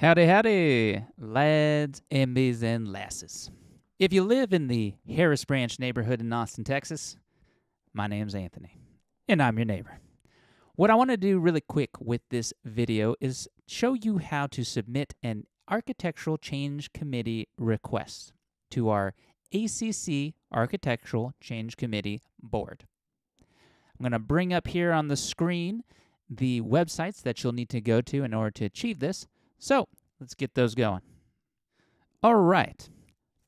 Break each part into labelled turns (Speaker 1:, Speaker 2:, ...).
Speaker 1: Howdy, howdy, lads, MBs, and lasses. If you live in the Harris Branch neighborhood in Austin, Texas, my name's Anthony, and I'm your neighbor. What I want to do really quick with this video is show you how to submit an Architectural Change Committee request to our ACC Architectural Change Committee board. I'm going to bring up here on the screen the websites that you'll need to go to in order to achieve this. So let's get those going. All right.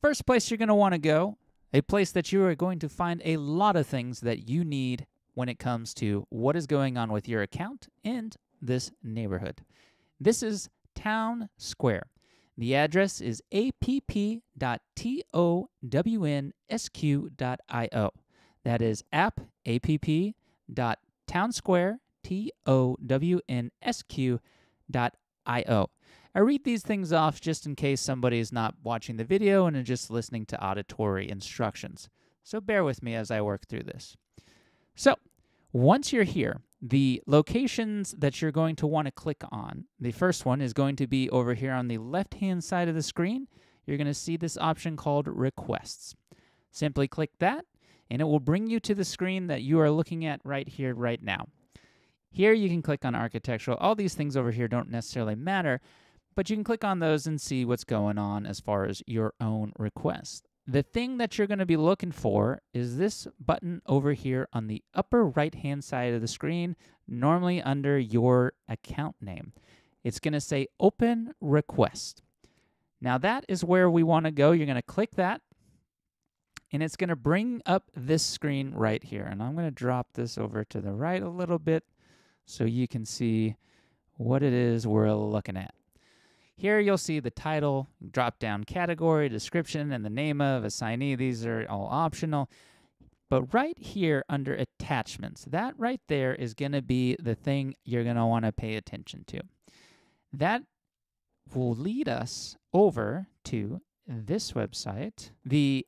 Speaker 1: First place you're going to want to go, a place that you are going to find a lot of things that you need when it comes to what is going on with your account and this neighborhood. This is Town Square. The address is app.townsq.io. That is app.townsq.io. I read these things off just in case somebody is not watching the video and is just listening to auditory instructions. So bear with me as I work through this. So once you're here, the locations that you're going to want to click on, the first one is going to be over here on the left-hand side of the screen. You're going to see this option called Requests. Simply click that, and it will bring you to the screen that you are looking at right here, right now. Here you can click on Architectural. All these things over here don't necessarily matter, but you can click on those and see what's going on as far as your own request. The thing that you're going to be looking for is this button over here on the upper right-hand side of the screen, normally under your account name. It's going to say Open Request. Now that is where we want to go. You're going to click that, and it's going to bring up this screen right here. And I'm going to drop this over to the right a little bit so you can see what it is we're looking at. Here you'll see the title, drop-down category, description, and the name of assignee. These are all optional. But right here under attachments, that right there is going to be the thing you're going to want to pay attention to. That will lead us over to this website, the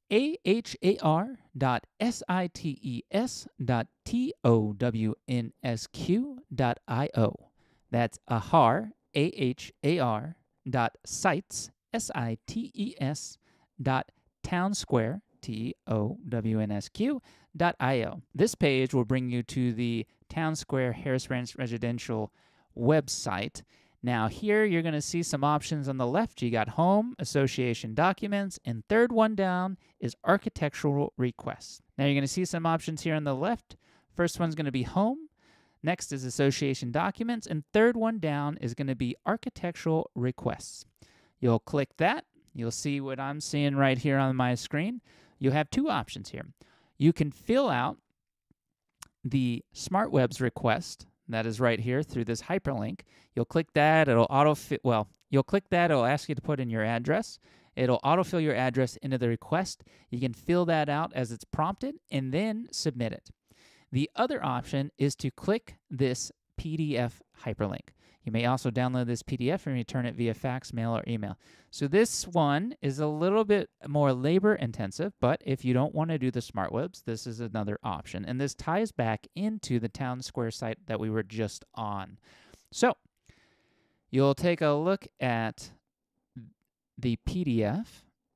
Speaker 1: ahar.sites.townsq.io. That's ahar, ahar dot sites, sites dot townsquare, townsq.io. This page will bring you to the Town Square Harris Branch Residential website. Now here you're going to see some options on the left. You got Home, Association Documents, and third one down is Architectural Requests. Now you're going to see some options here on the left. First one's going to be Home. Next is Association Documents, and third one down is going to be Architectural Requests. You'll click that. You'll see what I'm seeing right here on my screen. You have two options here. You can fill out the SmartWebs request. That is right here through this hyperlink. You'll click that. It'll autofill. You'll click that. It'll ask you to put in your address. It'll autofill your address into the request. You can fill that out as it's prompted and then submit it. The other option is to click this PDF hyperlink. You may also download this PDF and return it via fax, mail, or email. So this one is a little bit more labor intensive, but if you don't want to do the SmartWebs, this is another option. And this ties back into the Town Square site that we were just on. So you'll take a look at the PDF,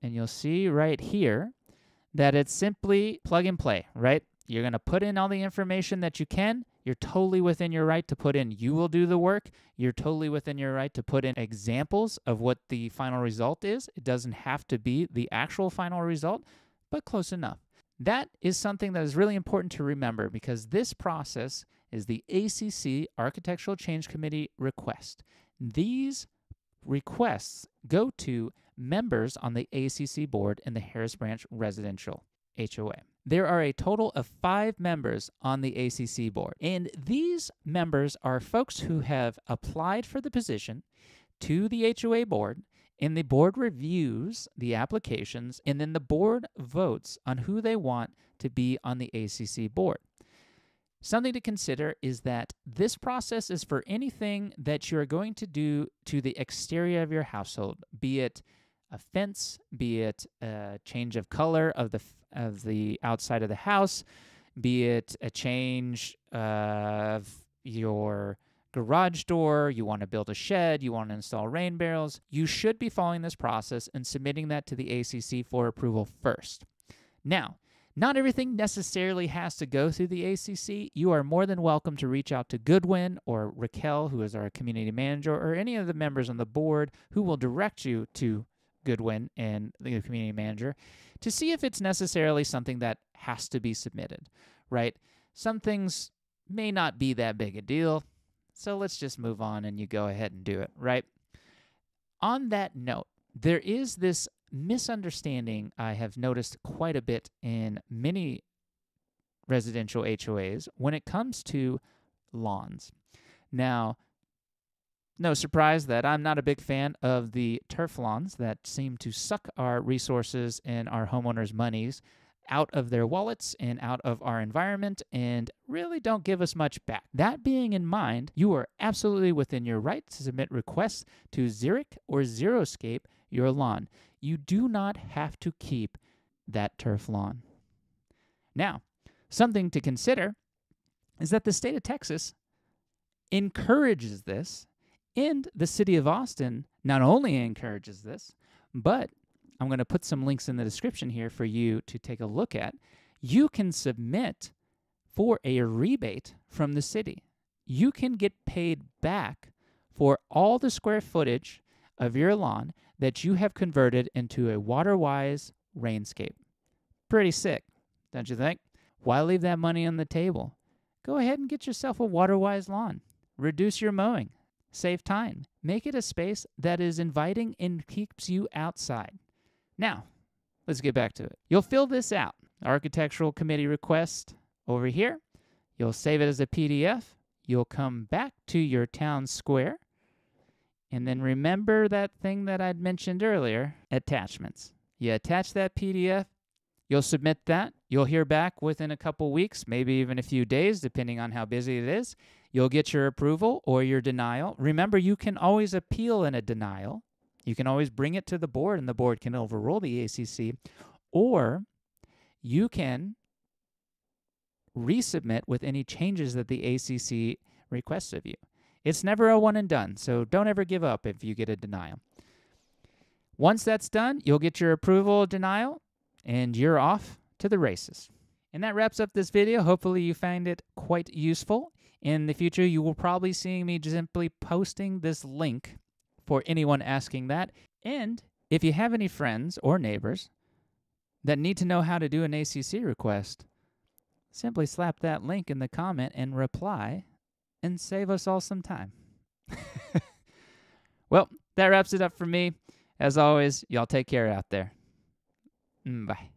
Speaker 1: and you'll see right here that it's simply plug and play, right? You're going to put in all the information that you can. You're totally within your right to put in "you will do the work." You're totally within your right to put in examples of what the final result is. It doesn't have to be the actual final result, but close enough. That is something that is really important to remember because this process is the ACC Architectural Change Committee request. These requests go to members on the ACC board in the Harris Branch Residential HOA. There are a total of 5 members on the ACC board, and these members are folks who have applied for the position to the HOA board, and the board reviews the applications, and then the board votes on who they want to be on the ACC board. Something to consider is that this process is for anything that you're going to do to the exterior of your household, be it a fence, be it a change of color of the outside of the house, be it a change of your garage door, you want to build a shed, you want to install rain barrels, you should be following this process and submitting that to the ACC for approval first. Now, not everything necessarily has to go through the ACC. You are more than welcome to reach out to Goodwin or Raquel, who is our community manager, or any of the members on the board who will direct you to Goodwin and the community manager to see if it's necessarily something that has to be submitted, right? Some things may not be that big a deal, so let's just move on and you go ahead and do it, right? On that note, there is this misunderstanding I have noticed quite a bit in many residential HOAs when it comes to lawns. Now, no surprise that I'm not a big fan of the turf lawns that seem to suck our resources and our homeowners' monies out of their wallets and out of our environment and really don't give us much back. That being in mind, you are absolutely within your right to submit requests to Xeric or Xeroscape your lawn. You do not have to keep that turf lawn. Now, something to consider is that the state of Texas encourages this, and the city of Austin not only encourages this, but I'm going to put some links in the description here for you to take a look at. You can submit for a rebate from the city. You can get paid back for all the square footage of your lawn that you have converted into a water-wise rainscape. Pretty sick, don't you think? Why leave that money on the table? Go ahead and get yourself a water-wise lawn. Reduce your mowing. Save time. Make it a space that is inviting and keeps you outside. Now, let's get back to it. You'll fill this out, Architectural Committee Request over here. You'll save it as a PDF. You'll come back to your town square. And then remember that thing that I'd mentioned earlier, attachments. You attach that PDF. You'll submit that. You'll hear back within a couple weeks, maybe even a few days, depending on how busy it is. You'll get your approval or your denial. Remember, you can always appeal in a denial. You can always bring it to the board, and the board can overrule the ACC. Or you can resubmit with any changes that the ACC requests of you. It's never a one and done, so don't ever give up if you get a denial. Once that's done, you'll get your approval or denial, and you're off to the races. And that wraps up this video. Hopefully you find it quite useful. In the future, you will probably see me simply posting this link for anyone asking that. And if you have any friends or neighbors that need to know how to do an ACC request, simply slap that link in the comment and reply and save us all some time. Well, that wraps it up for me. As always, y'all take care out there. Bye.